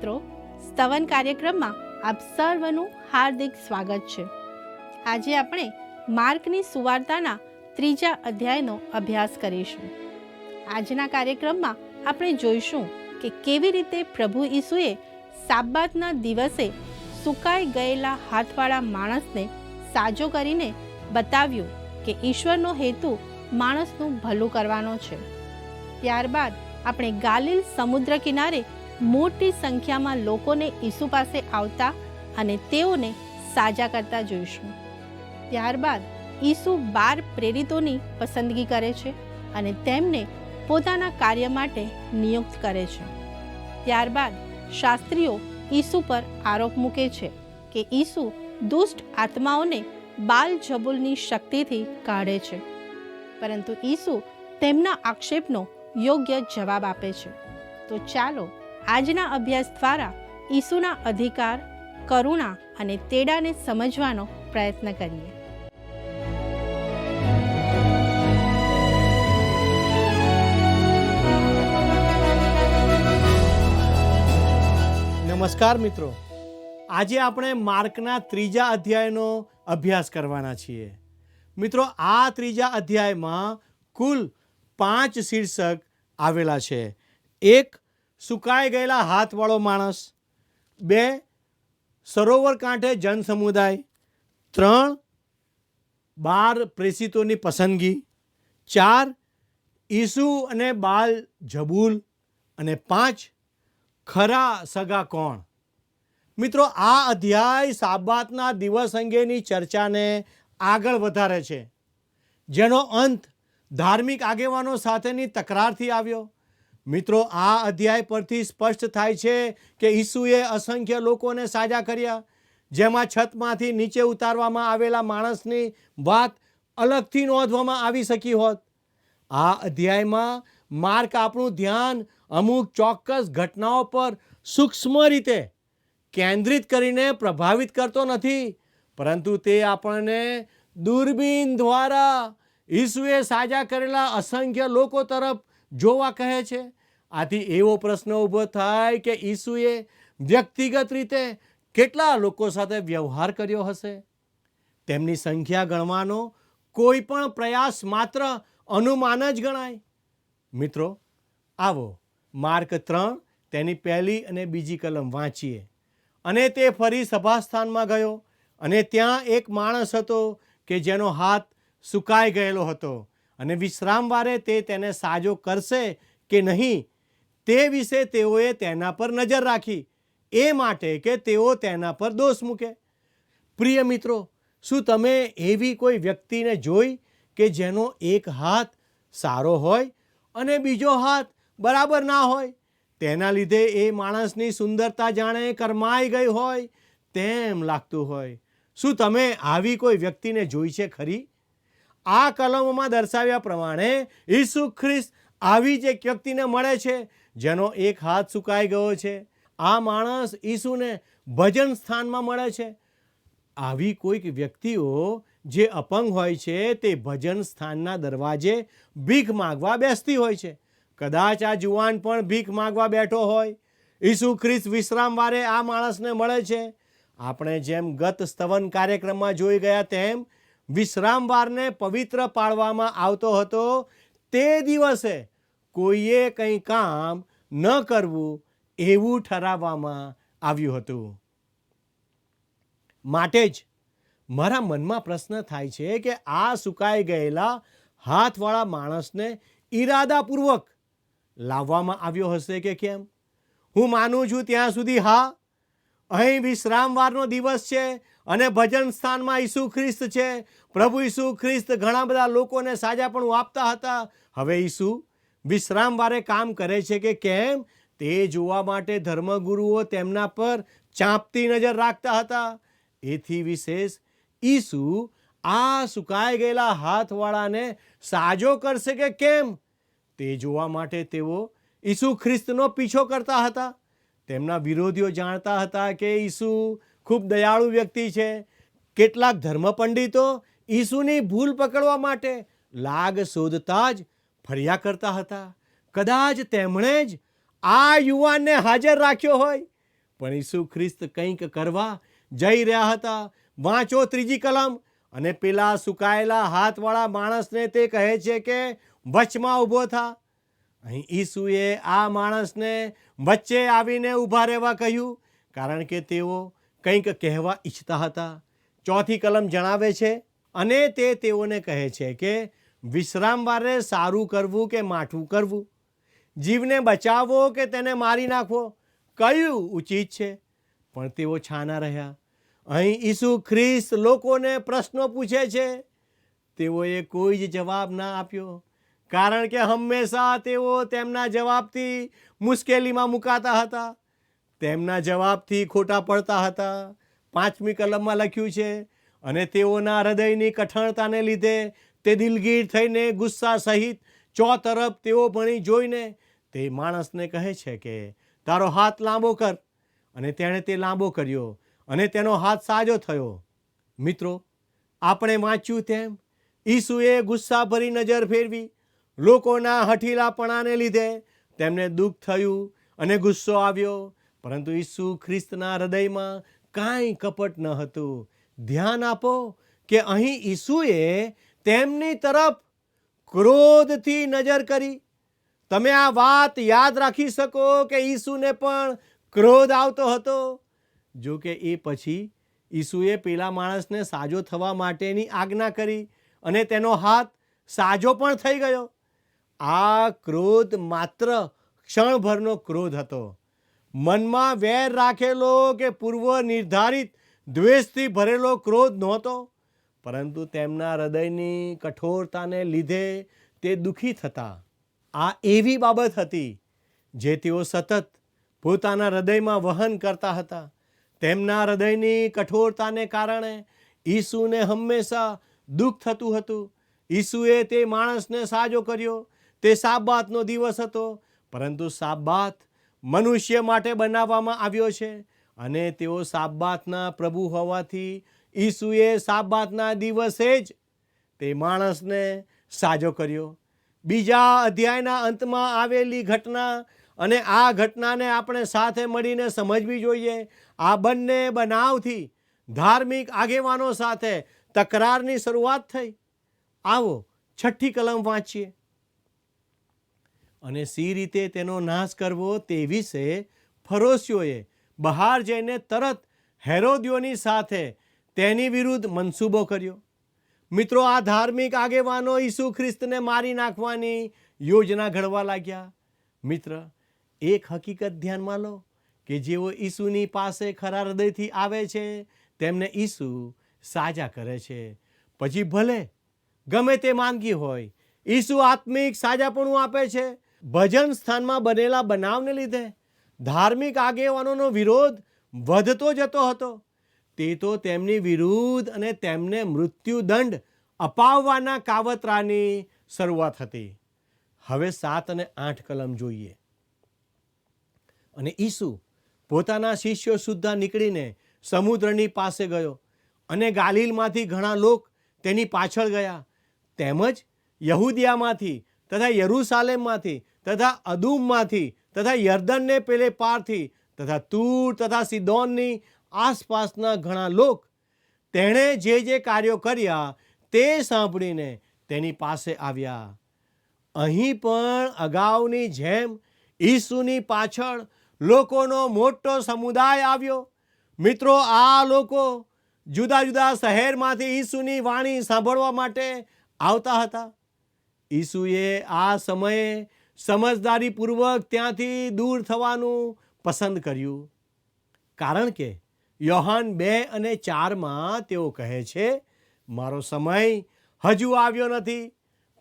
મિત્રો, સ્તવન કાર્યક્રમમાં આપ સર્વનું હાર્દિક સ્વાગત છે. આજે આપણે માર્કની સુવાર્તાના 3જા અધ્યાયનો અભ્યાસ કરીશું. આજના કાર્યક્રમમાં આપણે જોઈશું કે કેવી રીતે પ્રભુ ઈસુએ સાબ્બાતના દિવસે સુકાઈ ગયેલા હાથવાળા માણસને સાજો કરીને બતાવ્યું કે ઈશ્વરનો હેતુ માણસનું ભલું કરવાનો છે. ત્યારબાદ આપણે ગાલિલ સમુદ્ર કિનારે મોટી સંખ્યામાં લોકોને ઈસુ પાસે આવતા અને તેઓને સાજા કરતા જોઈશું. ત્યારબાદ ઈસુ 12 પ્રેરિતોની પસંદગી કરે છે અને તેમને પોતાના કાર્ય માટે નિયુક્ત કરે છે. ત્યારબાદ શાસ્ત્રીઓ ઈસુ પર આરોપ મૂકે છે કે ઈસુ દુષ્ટ આત્માઓને બાલ-જબૂલની શક્તિથી કાઢે છે, પરંતુ ઈસુ તેમના આક્ષેપનો યોગ્ય જવાબ આપે છે. તો ચાલો આજના અભ્યાસ દ્વારા ઈસુના અધિકાર, કરુણા અને તેડાને સમજવાનો પ્રયત્ન કરીએ. નમસ્કાર મિત્રો, આજે આપણે માર્કના 3જા અધ્યાયનો અભ્યાસ કરવાના છીએ. મિત્રો, આ 3જા અધ્યાયમાં કુલ 5 શીર્ષક આવેલા છે. 1. સુકાઈ ગયેલા હાથવાળો માણસ. 2. સરોવર કાંઠે જનસમુદાય. 3. 12 પ્રેષિતોની પસંદગી. 4. ઈસુ અને બાલ-જબૂલ. અને 5. ખરા સગા કોણ. મિત્રો, આ અધ્યાય સાબાતના દિવસ અંગેની ચર્ચાને આગળ વધારે છે, જેનો અંત ધાર્મિક આગેવાનો સાથેની તકરારથી આવ્યો. મિત્રો, આ અધ્યાય પરથી સ્પષ્ટ થાય છે કે ઈસુએ અસંખ્ય લોકોને સાજા કર્યા, જેમાં છતમાંથી નીચે ઉતારવામાં આવેલા માણસની વાત અલગથી નોંધવામાં આવી શકી હોત. આ અધ્યાયમાં માર્ક આપણું ધ્યાન અમુક ચોક્કસ ઘટનાઓ પર સૂક્ષ્મ રીતે કેન્દ્રિત કરીને પ્રભાવિત કરતો નથી, પરંતુ તે આપણને દૂરબીન દ્વારા ઈસુએ સાજા કરેલા અસંખ્ય લોકો તરફ જોવા કહે છે. આથી એવો પ્રશ્ન ઊભો થાય કે ઈસુએ વ્યક્તિગત રીતે કેટલા લોકો સાથે વ્યવહાર કર્યો હશે? તેમની સંખ્યા ગણવાનો કોઈ પણ પ્રયાસ માત્ર અનુમાન જ ગણાય. મિત્રો, આવો માર્ક 3 તેની 1 અને 2 કલમ વાંચીએ. અને તે ફરી સભાસ્થાનમાં ગયો, અને ત્યાં એક માણસ હતો કે જેનો હાથ સુકાઈ ગયેલો હતો, અને વિશ્રામવારે તે તેને સાજો કરશે કે નહીં તે વિશે તેઓએ તેના પર નજર રાખી, એ માટે કે તેઓ તેના પર દોષ મૂકે. પ્રિય મિત્રો, શું તમે એવી કોઈ વ્યક્તિને જોઈ કે જેનો એક હાથ સારો હોય અને બીજો હાથ બરાબર ના હોય? તેના લીધે એ માણસની સુંદરતા જાણે કરમાઈ ગઈ હોય તેમ લાગતું હોય. શું તમે આવી કોઈ વ્યક્તિને જોઈ છે ખરી? આ કલમોમાં દર્શાવ્યા પ્રમાણે ઈસુ ખ્રિસ્ત આવી જ એક વ્યક્તિને મળે છે જેનો એક હાથ સુકાઈ ગયો છે. આ માણસ ઈસુને ભજન સ્થાનમાં મળે છે. આવી કોઈક વ્યક્તિઓ જે અપંગ હોય છે તે ભજન સ્થાનના દરવાજે ભીખ માગવા બેસતી હોય છે. કદાચ આ જુવાન પણ ભીખ માગવા બેઠો હોય. ઈસુ ખ્રિસ્ત વિશ્રામવારે આ માણસને મળે છે. આપણે જેમ ગત સ્તવન કાર્યક્રમમાં જોઈ ગયા તેમ વિશ્રામવારને પવિત્ર પાડવામાં આવતો હતો. તે દિવસે કોઈએ કંઈ કામ ન કરવું એવું ઠરાવવામાં આવ્યું હતું. માટે જ મારા મનમાં પ્રશ્ન થાય છે કે આ સુકાઈ ગયેલા હાથવાળા માણસને ઈરાદાપૂર્વક લાવવામાં આવ્યો હશે કે કેમ? હું માનું છું ત્યાં સુધી હા. અહીં વિશ્રામવારનો દિવસ છે અને ભજન સ્થાનમાં ઈસુ ખ્રિસ્ત છે. પ્રભુ ઈસુ ખ્રિસ્ત ઘણા બધા લોકોને સાજાપણું આપતા હતા. હવે ઈસુ વિશ્રામવારે કામ કરે છે કે કેમ તે જોવા માટે ધર્મગુરુઓ તેમના પર ચાંપતી નજર રાખતા હતા. એથી વિશેષ ઈસુ આ સુકાઈ ગયેલા હાથવાળાને સાજો કરશે કે કેમ તે જોવા માટે તેઓ ઈસુ ખ્રિસ્તનો પીછો કરતા હતા. તેમના વિરોધીઓ જાણતા હતા કે ઈસુ ખૂબ દયાળુ વ્યક્તિ છે. કેટલાક ધર્મપંડિતો ઈસુની ભૂલ પકડવા માટે લાગ શોધતા જ ફર્યા કરતા હતા. કદાચ તેમણે જ આ યુવાનને હાજર રાખ્યો હોય. પણ ઈસુ ખ્રિસ્ત કંઈક કરવા જઈ રહ્યા હતા. વાંચો 3જી કલમ. અને પેલા સુકાયેલા હાથવાળા માણસને તે કહે છે કે વચમાં ઊભો થા. અહીં ઈસુએ આ માણસને વચ્ચે આવીને ઊભા રહેવા કહ્યું, કારણ કે તેઓ કંઈક કહેવા ઈચ્છતા હતા. 4થી કલમ જણાવે છે, અને તે તેઓને કહે છે કે વિશ્રામવારે સારું કરવું કે માઠું કરવું, જીવને બચાવવો કે તેને મારી નાખવો, કયું ઉચિત છે? પણ તેઓ છાના રહ્યા. અહીં ઈસુ ખ્રિસ્ત લોકોને પ્રશ્નો પૂછે છે. તેઓએ કોઈ જ જવાબ ના આપ્યો, કારણ કે હંમેશા તેઓ તેમના જવાબથી મુશ્કેલીમાં મુકાતા હતા, તેમના જવાબથી ખોટા પડતા હતા. 5મી કલમમાં લખ્યું છે, અને તેઓના હૃદયની કઠણતાને લીધે તે દિલગીર થઈને ગુસ્સા સહિત ચોતરફ તેઓ ભણી જોઈને તે માણસને કહે છે કે તારો હાથ લાંબો કર. અને તેણે તે લાંબો કર્યો, અને તેનો હાથ સાજો થયો. મિત્રો, આપણે વાંચ્યું તેમ ઈસુએ ગુસ્સાભરી નજર ફેરવી. લોકોના હઠીલાપણાને લીધે તેમને દુઃખ થયું અને ગુસ્સો આવ્યો, પરંતુ ઈસુ ખ્રિસ્તના હૃદયમાં કાંઈ કપટ ન હતું. ધ્યાન આપો કે અહીં ઈસુએ તેમની તરફ ક્રોધથી નજર કરી. તમે આ વાત યાદ રાખી શકો કે ઈસુને પણ ક્રોધ આવતો હતો. જો કે એ પછી ઈસુએ પેલા માણસને સાજો થવા માટેની આજ્ઞા કરી, અને તેનો હાથ સાજો પણ થઈ ગયો. આ ક્રોધ માત્ર ક્ષણભરનો ક્રોધ હતો. મનમાં વેર રાખેલો કે પૂર્વ નિર્ધારિત દ્વેષથી ભરેલો ક્રોધ નહોતો, પરંતુ તેમના હૃદયની કઠોરતાને લીધે તે દુઃખી થતા. આ એવી બાબત હતી જે તેઓ સતત પોતાના હૃદયમાં વહન કરતા હતા. તેમના હૃદયની કઠોરતાને કારણે ઈસુને હંમેશા દુઃખ થતું હતું. ઈસુએ તે માણસને સાજો કર્યો. તે સાબાતનો દિવસ હતો, પરંતુ સાબાત મનુષ્ય માટે બનાવવામાં આવ્યો છે, અને તેઓ સાબાતના પ્રભુ હોવાથી ઈસુએ સાબાતના દિવસે જ તે માણસને સાજો કર્યો. બીજા અધ્યાયના અંતમાં આવેલી ઘટના, અને આ ઘટનાને આપણે સાથે મળીને સમજવી જોઈએ. આ બંને બનાવથી ધાર્મિક આગેવાનો સાથે તકરારની શરૂઆત થઈ. આવો 6ઠ્ઠી કલમ વાંચીએ. અને સી રીતે તેનો નાશ કરવો તે વિશે ફરોશીઓએ બહાર જઈને તરત હેરોદિયોની સાથે તેની વિરુદ્ધ મનસૂબો કર્યો. મિત્રો, આ ધાર્મિક આગેવાનો ઈસુ ખ્રિસ્તને મારી નાખવાની યોજના ઘડવા લાગ્યા. મિત્ર, એક હકીકત ધ્યાનમાં લો કે જેઓ ઈસુની પાસે ખરા હૃદયથી આવે છે તેમને ઈસુ સાજા કરે છે. પછી ભલે ગમે તે માંદગી હોય, ઈસુ આત્મિક સાજાપણું આપે છે. ભજન સ્થાનમાં બનેલા બનાવને લીધે ધાર્મિક આગેવાનોનો વિરોધ વધતો જતો હતો. તે તો તેમની વિરુદ્ધ અને તેમને મૃત્યુદંડ અપાવવાના કાવતરાની શરૂઆત હતી. હવે 7 અને 8 કલમ જોઈએ. અને ઈસુ પોતાના શિષ્યો સુદ્ધા નીકળીને સમુદ્રની પાસે ગયો, અને ગાલિલમાંથી ઘણા લોક તેની પાછળ ગયા. તેમજ યહૂદિયામાંથી તથા યરૂશાલેમમાંથી તથા અદુમમાંથી તથા યર્દનને પેલે પારથી તથા તૂર તથા સિદોનની આસપાસના ઘણા લોક તેણે જે જે કાર્યો કર્યા તે સાંભળીને તેની પાસે આવ્યા. અહીં પણ અગાઉની જેમ ઈસુની પાછળ લોકોનો મોટો સમુદાય આવ્યો. મિત્રો, આ લોકો જુદા જુદા શહેરમાંથી ઈસુની વાણી સાંભળવા માટે આવતા હતા. ઈસુએ આ સમયે સમજદારીપૂર્વક ત્યાંથી દૂર થવાનું પસંદ કર્યું, કારણ કે યોહાન 2 અને 4માં તેઓ કહે છે, મારો સમય હજુ આવ્યો નથી.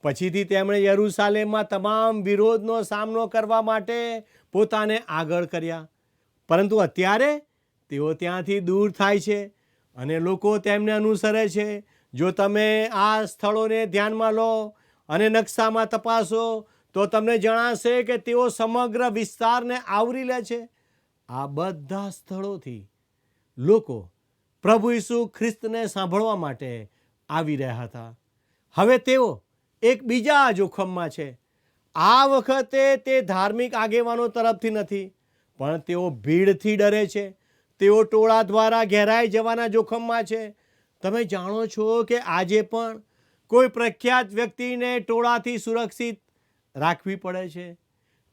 પછીથી તેમણે યરૂશાલેમમાં તમામ વિરોધનો સામનો કરવા માટે પોતાને આગળ કર્યા, પરંતુ અત્યારે તેઓ ત્યાંથી દૂર થાય છે અને લોકો તેમને અનુસરે છે. જો તમે આ સ્થળોને ધ્યાનમાં લો અને નકશામાં તપાસો તો તમને જણાશે કે તેઓ સમગ્ર વિસ્તારને આવરી લે છે. આ બધા સ્થળોથી લોકો પ્રભુ ઈસુ ખ્રિસ્તને સાંભળવા માટે આવી રહ્યા હતા. હવે તેઓ એક બીજા જોખમમાં છે. આ વખતે તે ધાર્મિક આગેવાનો તરફથી નથી, પણ તેઓ ભીડથી ડરે છે. તેઓ ટોળા દ્વારા ઘેરાઈ જવાના જોખમમાં છે. તમે જાણો છો કે આજે પણ કોઈ પ્રખ્યાત વ્યક્તિને ટોળાથી સુરક્ષિત રાખવી પડે છે.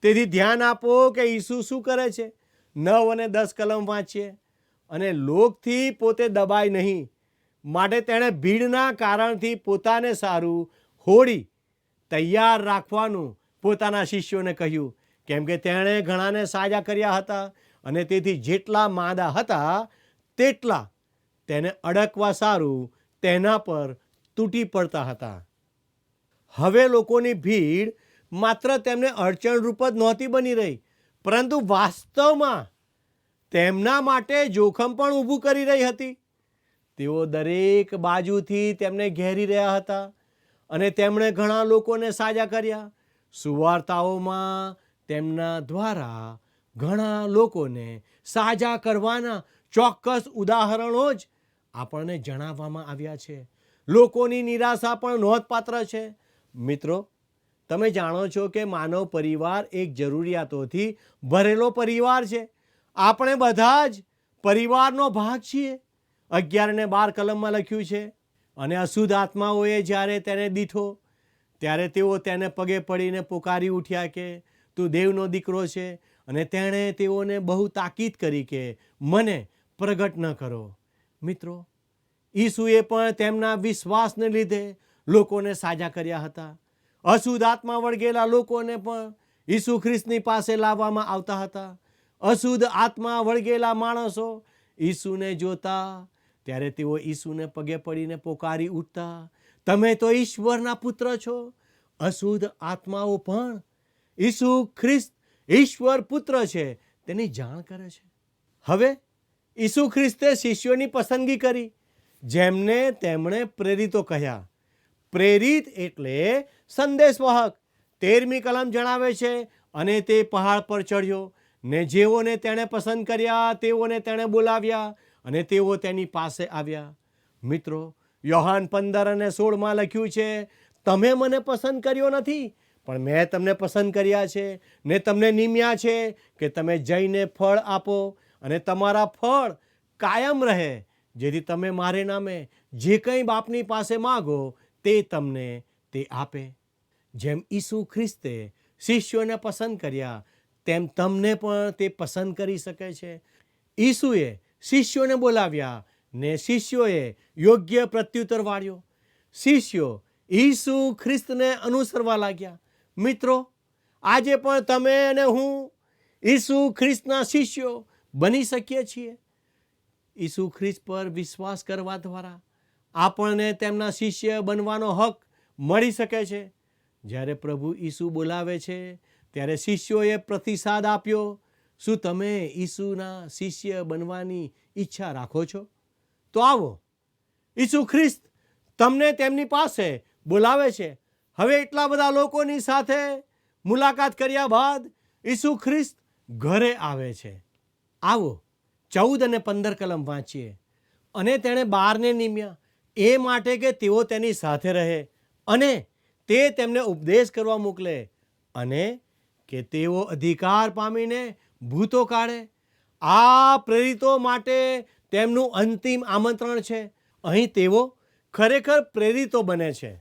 તેથી ધ્યાન આપો કે ઈસુ શું કરે છે. 9 અને 10 કલમ વાંચીએ. અને લોકથી પોતે દબાય નહીં, માટે તેણે ભીડના કારણથી પોતાને સારું હોડી તૈયાર રાખવાનું પોતાના શિષ્યોને કહ્યું, કેમ કે તેણે ઘણાને સાજા કર્યા હતા અને તેથી જેટલા માંદા હતા તેટલા તેને અડકવા સારું તેના પર તૂટી પડતા હતા. હવે લોકોની ભીડ માત્ર તેમને અડચણરૂપ જ નહોતી બની રહી, પરંતુ વાસ્તવમાં તેમના માટે જોખમ પણ ઊભું કરી રહી હતી. તેઓ દરેક બાજુથી તેમને ઘેરી રહ્યા હતા અને તેમણે ઘણા લોકોને સાજા કર્યા. સુવાર્તાઓમાં તેમના દ્વારા ઘણા લોકોને સાજા કરવાના ચોક્કસ ઉદાહરણો જ આપણને જણાવવામાં આવ્યા છે. લોકોની નિરાશા પણ નોંધપાત્ર છે. મિત્રો, તમે જાણો છો કે માનવ પરિવાર એક જરૂરિયાતોથી ભરેલો પરિવાર છે. આપણે બધા જ પરિવારનો ભાગ છીએ. 11 અને 12 કલમમાં લખ્યું છે, અને અશુદ્ધ આત્માઓએ જ્યારે તેને દીઠો ત્યારે તેઓ તેને પગે પડીને પુકારી ઉઠ્યા કે તું દેવનો દીકરો છે, અને તેણે તેઓને બહુ તાકીદ કરી કે મને પ્રગટ ન કરો. મિત્રો, ઈસુએ પણ તેમના વિશ્વાસને લીધે લોકોને સાજા કર્યા હતા. અશુદ્ધ આત્મા વળગેલા લોકોને પણ ઈસુ ખ્રિસ્તની પાસે લાવવામાં આવતા હતા. અશુદ્ધ આત્મા વળગેલા માણસો ઈસુને જોતા ત્યારે તેઓ ઈસુને પગે પડીને પોકારી ઉઠતા, તમે તો ઈશ્વરના પુત્ર છો. અશુદ્ધ આત્માઓ પણ ઈસુ ખ્રિસ્ત ઈશ્વર પુત્ર છે તેની જાણ કરે છે. હવે ઈસુ ખ્રિસ્તે શિષ્યોની પસંદગી કરી, જેમને તેમણે પ્રેરિતો કહ્યા. પ્રેરિત એટલે સંદેશવાહક. 13મી કલમ જણાવે છે, અને તે પહાડ પર ચડ્યો ને જેઓને તેણે પસંદ કર્યા તેઓને તેણે બોલાવ્યા અને તેઓ તેની પાસે આવ્યા. મિત્રો, યોહાન 15 અને 16માં લખ્યું છે, તમે મને પસંદ કર્યો નથી, પણ મેં તમને પસંદ કર્યા છે ને તમને નિમ્યા છે કે તમે જઈને ફળ આપો અને તમારા ફળ કાયમ રહે, જેથી તમે મારે નામે જે કંઈ બાપની પાસે માગો તે તમને તે આપે. જેમ ઈસુ ખ્રિસ્તે શિષ્યોને પસંદ કર્યા તેમ તમને પણ તે પસંદ કરી શકે છે. ઈસુએ શિષ્યોને બોલાવ્યા ને શિષ્યોએ યોગ્ય પ્રત્યુત્તર વાળ્યો. શિષ્યો ઈસુ ખ્રિસ્તને અનુસરવા લાગ્યા. મિત્રો, આજે પણ તમે અને હું ઈસુ ખ્રિસ્તના શિષ્યો બની શકીએ છીએ. ઈસુ ખ્રિસ્ત પર વિશ્વાસ કરવા દ્વારા આપણને તેમના શિષ્ય બનવાનો હક મળી શકે છે. જ્યારે પ્રભુ ઈસુ બોલાવે છે ત્યારે શિષ્યોએ પ્રતિસાદ આપ્યો. શું તમે ઈસુના શિષ્ય બનવાની ઈચ્છા રાખો છો? તો આવો, ઈસુ ખ્રિસ્ત તમને તેમની પાસે બોલાવે છે. હવે એટલા બધા લોકોની સાથે મુલાકાત કર્યા બાદ ઈસુ ખ્રિસ્ત ઘરે આવે છે. આવો 14 અને 15 કલમ વાંચીએ. અને તેણે 12ને નિમ્યા એ માટે કે તેઓ તેની સાથે રહે અને તે તેમને ઉપદેશ કરવા મોકલે, અને કે તેઓ અધિકાર પામીને ભૂતો કાઢે. આ પ્રેરિતો માટે તેમનું અંતિમ આમંત્રણ છે. અહીં તેઓ ખરેખર પ્રેરિતો બને છે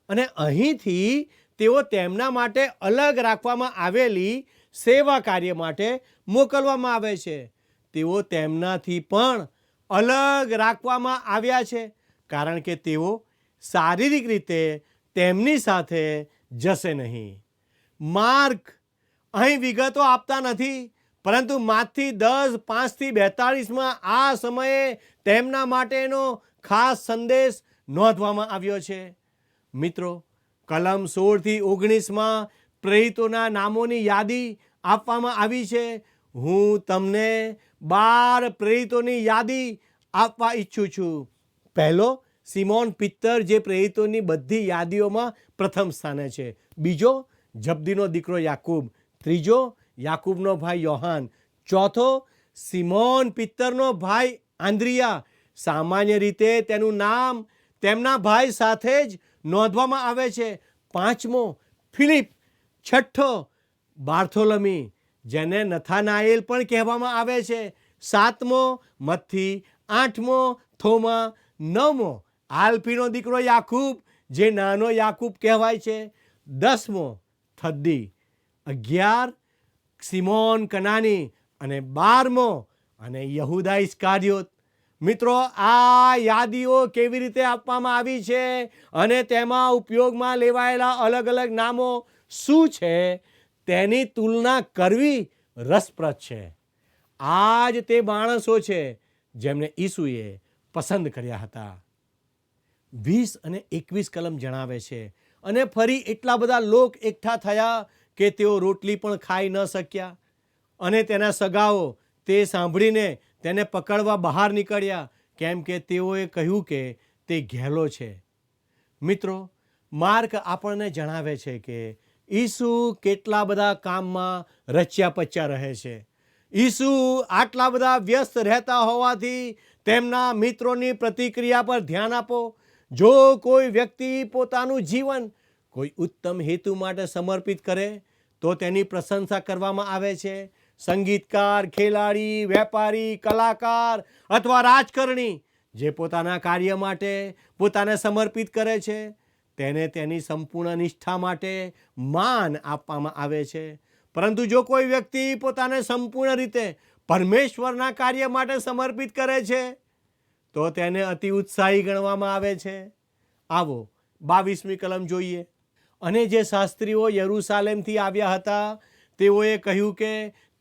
અને અહીંથી તેઓ તેમના માટે અલગ રાખવામાં આવેલી સેવા કાર્ય માટે મોકલવામાં આવે છે. તેઓ તેમનાથી પણ અલગ રાખવામાં આવ્યા છે, કારણ કે તેઓ શારીરિક રીતે તેમની સાથે જશે નહીં. માર્ક અહીં વિગતો આપતા નથી, પરંતુ માથી 10:5-42માં આ સમયે તેમના માટેનો ખાસ સંદેશ નોંધવામાં આવ્યો છે. મિત્રો, કલમ 16-19માં પ્રેરિતોના નામોની યાદી આપવામાં આવી છે. હું તમને 12 પ્રેરિતોની યાદી આપવા ઈચ્છું છું. પહેલો, સિમોન પિત્તર, જે પ્રેરિતોની બધી યાદીઓમાં પ્રથમ સ્થાને છે. બીજો, જબ્દીનો દીકરો યાકૂબ. ત્રીજો, યાકૂબનો ભાઈ યોહાન. ચોથો, સિમોન પિત્તરનો ભાઈ આંદ્રિયા. સામાન્ય રીતે તેનું નામ તેમના ભાઈ સાથે જ નોંધવામાં આવે છે. પાંચમો, ફિલિપ. છઠ્ઠો, બાર્થોલમી. જેને નથાનાએલ પણ કહેવામાં આવે છે, 7મો મત્થી, 8મો થોમા, 9મો આલ્ફીનો દીકરો યાકૂબ, જે નાનો યાકૂબ કહેવાય છે, 10મો થદ્દી, 11 સિમોન કનાની અને 12મો અને યહૂદા ઇસ્કારિયોત. મિત્રો, આ યાદીઓ કેવી રીતે આપવામાં આવી છે અને તેમાં ઉપયોગમાં લેવાયેલા અલગ અલગ નામો શું છે તેની તુલના કરવી રસપ્રદ છે. આ જ તે માણસો છે જેમને ઈસુએ પસંદ કર્યા હતા. 20 અને 21 કલમ જણાવે છે, અને ફરી એટલા બધા લોક એકઠા થયા કે તેઓ રોટલી પણ ખાઈ ન શક્યા, અને તેના સગાઓ તે સાંભળીને તેને પકડવા બહાર નીકળ્યા, કેમ કે તેઓએ કહ્યું કે તે ઘેલો છે. મિત્રો, માર્ક આપણને જણાવે છે કે ઈસુ કેટલા બધા કામમાં રચ્યા પચ્યા રહે છે. ઈસુ આટલા બધા વ્યસ્ત રહેતા હોવાથી તેમના મિત્રોની પ્રતિક્રિયા પર ધ્યાન આપો. જો કોઈ વ્યક્તિ પોતાનું જીવન કોઈ ઉત્તમ હેતુ માટે સમર્પિત કરે તો તેની પ્રશંસા કરવામાં આવે છે. સંગીતકાર, ખેલાડી, વેપારી, કલાકાર અથવા રાજકારણી જે પોતાના કાર્ય માટે પોતાને સમર્પિત કરે છે તેને તેની સંપૂર્ણ નિષ્ઠા માટે માન આપવામાં આવે છે. પરંતુ જો કોઈ વ્યક્તિ પોતાને સંપૂર્ણ રીતે પરમેશ્વરના કાર્ય માટે સમર્પિત કરે છે તો તેને અતિ ઉત્સાહી ગણવામાં આવે છે. આવો 22મી કલમ જોઈએ. અને જે શાસ્ત્રીઓ યરૂશાલેમથી આવ્યા હતા તેઓએ કહ્યું કે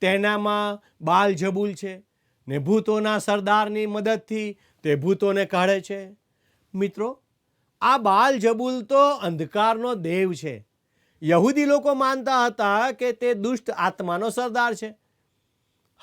તેનામાં બાલઝબૂલ છે ને ભૂતોના સરદારની મદદથી તે ભૂતોને કાઢે છે. મિત્રો, આ બાલઝબૂલ તો અંધકારનો દેવ છે. યહૂદી લોકો માનતા હતા કે તે દુષ્ટ આત્માનો સરદાર છે.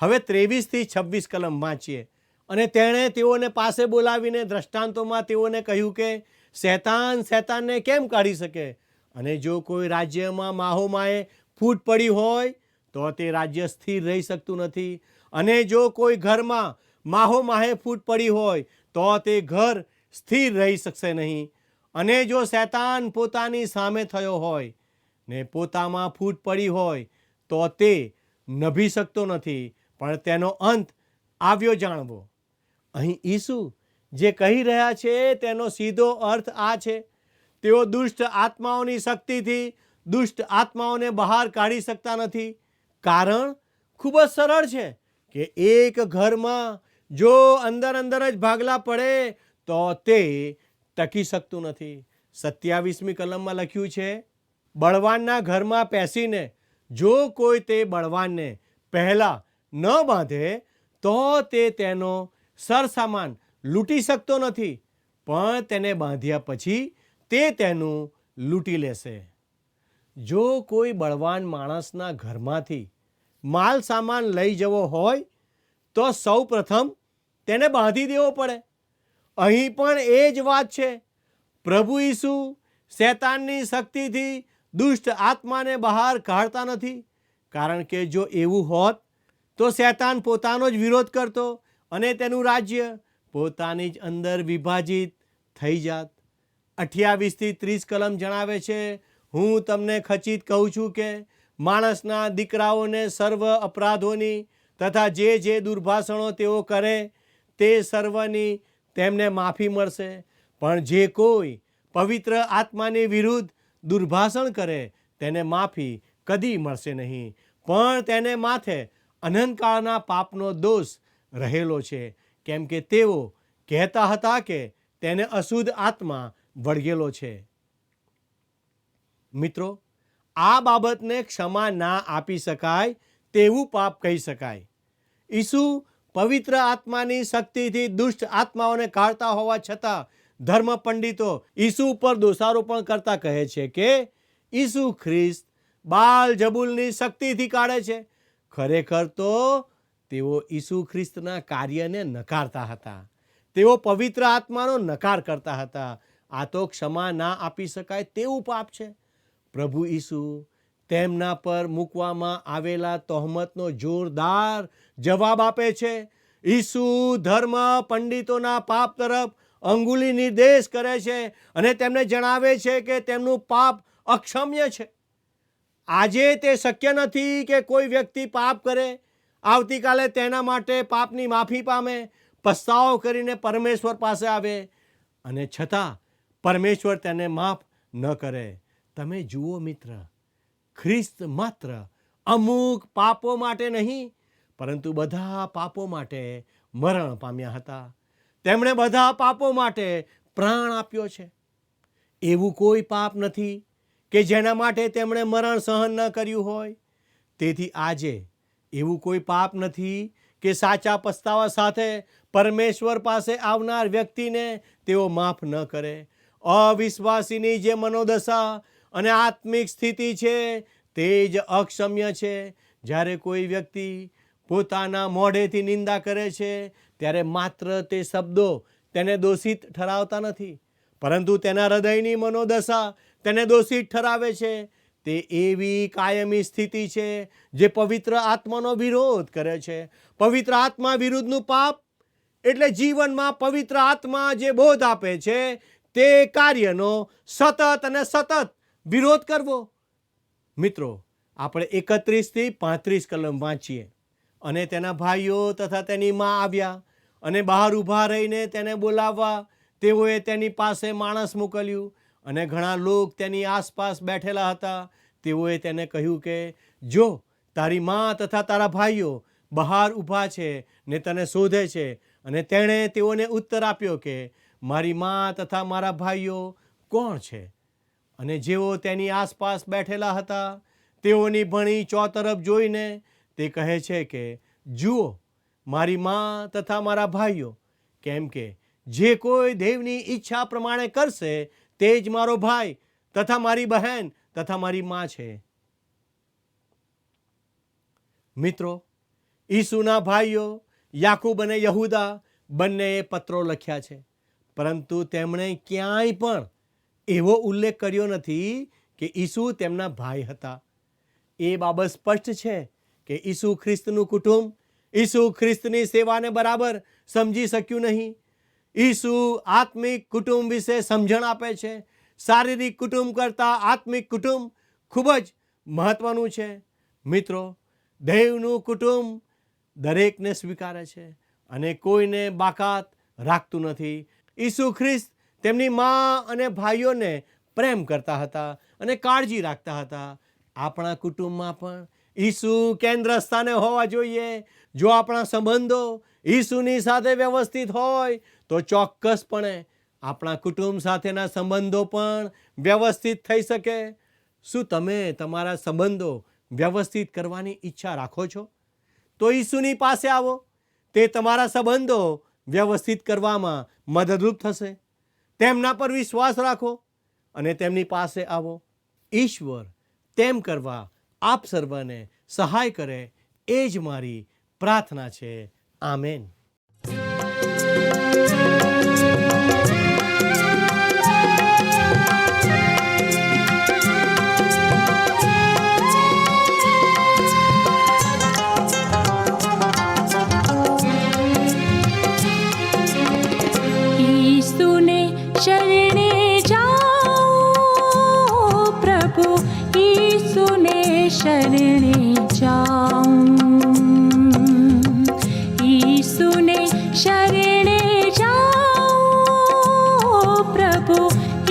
હવે 23 થી 26 કલમ વાંચીએ. અને તેણે તેઓને પાસે બોલાવીને દ્રષ્ટાંતોમાં તેઓને કહ્યું કે શૈતાનને કેમ કાઢી શકે, અને જો કોઈ રાજ્યમાં માહોમાએ ફૂટ પડી હોય તો તે રાજ્ય સ્થિર રહી શકતું નથી. અને જો કોઈ ઘરમાં માહોમાહે ફૂટ પડી હોય તો તે ઘર સ્થિર રહી શકશે નહીં. અને જો શૈતાન પોતાની સામે થયો હોય ને પોતામાં ફૂટ પડી હોય તો તે નભી શકતો નથી, પણ તેનો અંત આવ્યો જાણવો. અહીં ઈસુ જે કહી રહ્યા છે તેનો સીધો અર્થ આ છે, તેઓ દુષ્ટ આત્માઓની શક્તિથી દુષ્ટ આત્માઓને બહાર કાઢી શકતા નથી. કારણ ખૂબ જ સરળ છે કે એક ઘરમાં જો અંદર જ ભાગલા પડે તો તે ટકી શકતું નથી. 27મી કલમમાં લખ્યું છે, બળવાનના ઘરમાં પેસીને જો કોઈ તે બળવાનને પહેલાં ન બાંધે તો તે તેનો સરસામાન લૂંટી શકતો નથી, પણ તેને બાંધ્યા પછી તે તેનું લૂંટી લેશે. જો કોઈ બળવાન માણસના ઘરમાંથી માલ સામાન લઈ જવો હોય તો સૌ પ્રથમ તેને બાંધી દેવો પડે. અહીં પણ એ જ વાત છે. પ્રભુ ઈસુ શૈતાનની શક્તિથી દુષ્ટ આત્માને બહાર કાઢતા નથી, કારણ કે જો એવું હોત તો શૈતાન પોતાનો જ વિરોધ કરતો અને તેનું રાજ્ય પોતાની જ અંદર વિભાજિત થઈ જાત. 28 થી 30 કલમ જણાવે છે, હું તમને ખચિત કહું છું કે માણસના દીકરાઓને સર્વ અપરાધોની તથા જે દુર્ભાષણો તેઓ કરે તે સર્વની તેમને માફી મળશે, પણ જે કોઈ પવિત્ર આત્માની વિરુદ્ધ દુર્ભાષણ કરે તેને માફી કદી મળશે નહીં, પણ તેને માથે અનંતકાળના પાપનો દોષ રહેલો છે, કેમ કે તેઓ કહેતા હતા કે તેને અશુદ્ધ આત્મા વળગેલો છે. મિત્રો, આ બાબતને ક્ષમા ના આપી શકાય તેવું પાપ કહી શકાય. ઈસુ પવિત્ર આત્માની શક્તિથી દુષ્ટ આત્માઓને કાઢતા હોવા છતાં ધર્મ પંડિતો ઈસુ ઉપર દોષારોપણ કરતા કહે છે કે ઈસુ ખ્રિસ્ત બાલઝબૂલની શક્તિથી કાઢે છે. ખરેખર તો તેઓ ઈસુ ખ્રિસ્તના કાર્યને નકારતા હતા. તેઓ પવિત્ર આત્માનો નકાર કરતા હતા. આ તો ક્ષમા ના આપી શકાય તેવું પાપ છે. પ્રભુ ઈસુ તેમના પર મૂકવામાં આવેલા તહોમતનો જોરદાર જવાબ આપે છે. ઈસુ ધર્મ પંડિતોના પાપ તરફ અંગુલી નિર્દેશ કરે છે અને તેમને જણાવે છે કે તેમનું પાપ અક્ષમ્ય છે. આજે તે શક્ય નથી કે કોઈ વ્યક્તિ પાપ કરે, આવતીકાલે તેના માટે પાપની માફી પામે, પસ્તાવો કરીને પરમેશ્વર પાસે આવે અને છતાં પરમેશ્વર તેને માફ ન કરે. તમે જુઓ મિત્ર, ખ્રિસ્ત માત્ર અમુક પાપો માટે નહીં પરંતુ બધા પાપો માટે મરણ પામ્યા હતા. તેમણે બધા પાપો માટે પ્રાણ આપ્યો છે. એવું કોઈ પાપ નથી કે જેના માટે તેમણે મરણ સહન ન કર્યું હોય. તેથી આજે એવું કોઈ પાપ નથી કે સાચા પસ્તાવા સાથે પરમેશ્વર પાસે આવનાર વ્યક્તિને તેઓ માફ ન કરે. અવિશ્વાસીની જે મનોદશા અને આત્મિક સ્થિતિ છે તે જ અક્ષમ્ય છે. જ્યારે કોઈ વ્યક્તિ પોતાના મોઢેથી નિંદા કરે છે ત્યારે માત્ર તે શબ્દો તેને દોષિત ઠરાવતા નથી, પરંતુ તેના હૃદયની મનોદશા તેને દોષિત ઠરાવે છે. તે એવી કાયમી સ્થિતિ છે જે પવિત્ર આત્માનો વિરોધ કરે છે. પવિત્ર આત્મા વિરુદ્ધનું પાપ એટલે જીવનમાં પવિત્ર આત્મા જે બોધ આપે છે તે કાર્યનો સતત અને સતત વિરોધ કરવો. મિત્રો, આપણે 31 થી 35 કલમ વાંચીએ અને તેના ભાઈઓ તથા તેની મા આવ્યા અને બહાર ઊભા રહીને તેને બોલાવવા તેઓએ તેની પાસે માણસ મોકલ્યું અને ઘણા લોક તેની આસપાસ બેઠેલા હતા. તેઓએ તેને કહ્યું કે જો તારી મા તથા તારા ભાઈઓ બહાર ઊભા છે ને તને શોધે છે. અને તેણે તેઓને ઉત્તર આપ્યો કે મારી મા તથા મારા ભાઈઓ કોણ છે? અને જેઓ તેની આસપાસ બેઠેલા હતા તેઓની ભણી ચોતરફ જોઈને તે કહે છે કે જુઓ મારી મા તથા મારા ભાઈઓ, કેમ કે જે કોઈ દેવની ઈચ્છા પ્રમાણે કરશે તે જ મારો ભાઈ તથા મારી બહેન તથા મારી મા છે. મિત્રો, ઈસુના ભાઈઓ યાકૂબ અને યહૂદા બંનેએ પત્રો લખ્યા છે, પરંતુ તેમણે ક્યાંય પણ એવો ઉલ્લેખ કર્યો નથી કે ઈસુ તેમના ભાઈ હતા. એ બાબત સ્પષ્ટ છે કે ઈસુ ખ્રિસ્તનું કુટુંબ ઈસુ ખ્રિસ્તની સેવાને બરાબર સમજી શક્યું નહીં. ઈસુ આત્મિક કુટુંબ વિશે સમજણ આપે છે. શારીરિક કુટુંબ કરતાં આત્મિક કુટુંબ ખૂબ જ મહત્વનું છે. મિત્રો, દેવનું કુટુંબ દરેકને સ્વીકારે છે અને કોઈને બાકાત રાખતું નથી. ઈસુ ખ્રિસ્ત તેમની મા અને ભાઈઓને પ્રેમ કરતા હતા અને કાળજી રાખતા હતા. આપણા કુટુંબમાં પણ ઈસુ કેન્દ્ર સ્થાને હોવા જોઈએ. જો આપણા સંબંધો ઈસુની સાથે વ્યવસ્થિત હોય તો ચોક્કસપણે આપણા કુટુંબ સાથેના સંબંધો પણ વ્યવસ્થિત થઈ શકે. શું તમે તમારા સંબંધો વ્યવસ્થિત કરવાની ઈચ્છા રાખો છો? તો ઈસુની પાસે આવો. તે તમારા સંબંધો વ્યવસ્થિત કરવામાં મદદરૂપ થશે. તેમના પર વિશ્વાસ રાખો અને તેમની પાસે આવો. ઈશ્વર તેમ કરવા આપ સર્વને સહાય કરે એ જ મારી પ્રાર્થના છે. આમેન. शरणे जाऊं, ईसु ने शरणे जाऊं, प्रभु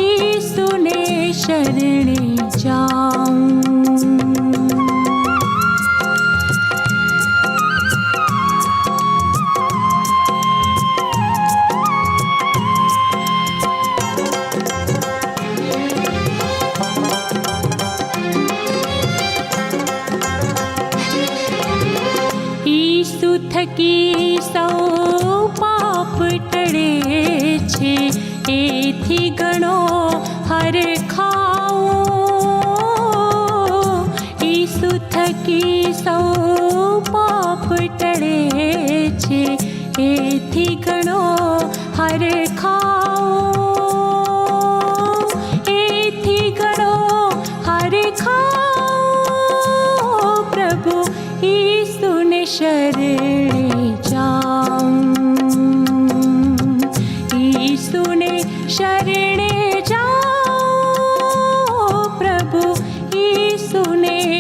ईसु ने शरणे जाऊं. થકી સૌ પાપ ટળે છે, એથી ઘણો હરખાવો. ઈસુ થકી સૌ પાપ ટળે છે, એથી ઘણો હરખાવો, એથી ઘણો હરખાવો. પ્રભુ ઈસુને શરણે જાઉં, ઈસુને શરણે જાઉં, પ્રભુ ઈસુને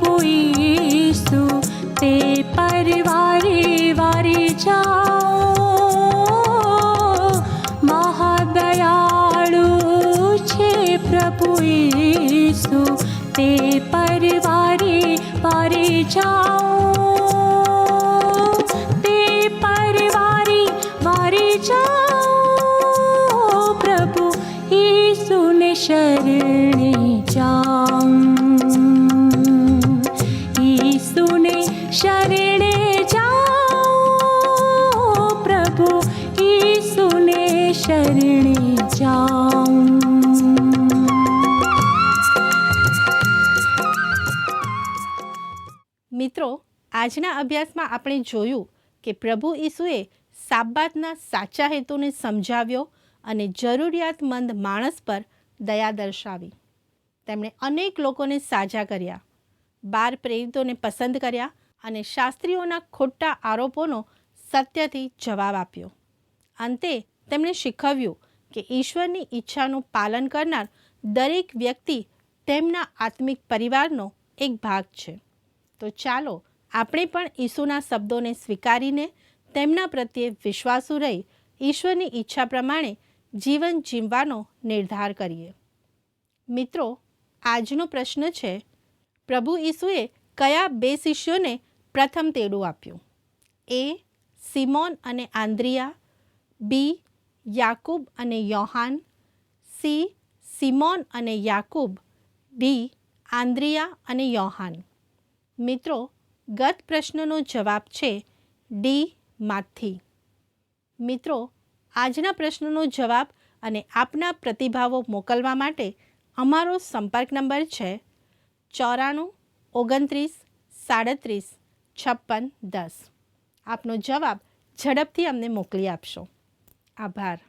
प्रभु ईसु ते परवारे वारे जाओ महादयाळु छे प्रभु ईसु ते परवारे वारे जाओ ते परवारे वारे जाओ प्रभु ईसु ने शरणे जाऊं ईसु ने शरणे जाऊं प्रभु ईसु ने शरणे जाऊं। મિત્રો, આજના અભ્યાસમાં આપણે જોયું કે પ્રભુ ઈસુએ સાબ્બાતના સાચા હેતુને સમજાવ્યો અને જરૂરિયાતમંદ માણસ પર દયા દર્શાવી. તેમણે અનેક લોકોને સાજા કર્યા, 12 પ્રેરિતોને પસંદ કર્યા અને શાસ્ત્રીઓના ખોટા આરોપોનો સત્યથી જવાબ આપ્યો. અંતે તેમણે શીખવ્યું કે ઈશ્વરની ઈચ્છાનું પાલન કરનાર દરેક વ્યક્તિ તેમના આત્મિક પરિવારનો એક ભાગ છે. તો ચાલો આપણે પણ ઈસુના શબ્દોને સ્વીકારીને તેમના પ્રત્યે વિશ્વાસુ રહી ઈશ્વરની ઈચ્છા પ્રમાણે જીવન જીવવાનો નિર્ધાર કરીએ. મિત્રો, આજનો પ્રશ્ન છે, પ્રભુ ઈસુએ કયા 2 શિષ્યોને પ્રથમ તેડું આપ્યું? એ. સિમોન અને આંદ્રિયા, બી. યાકૂબ અને યોહાન, સી. સિમોન અને યાકૂબ, ડી. આંદ્રિયા અને યોહાન. મિત્રો, ગત પ્રશ્નનો જવાબ છે ડી. માથી. મિત્રો, આજના પ્રશ્નનો જવાબ અને આપના પ્રતિભાવો મોકલવા માટે અમારો સંપર્ક નંબર છે 94 29 37 56 10. આપનો જવાબ ઝડપથી અમને મોકલી આપશો. આભાર.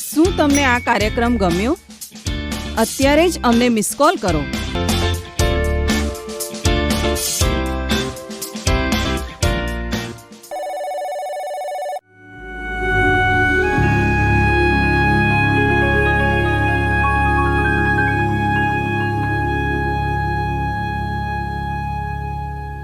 શું તમને આ કાર્યક્રમ ગમ્યો? અત્યારે જ અમને મિસ કોલ કરો.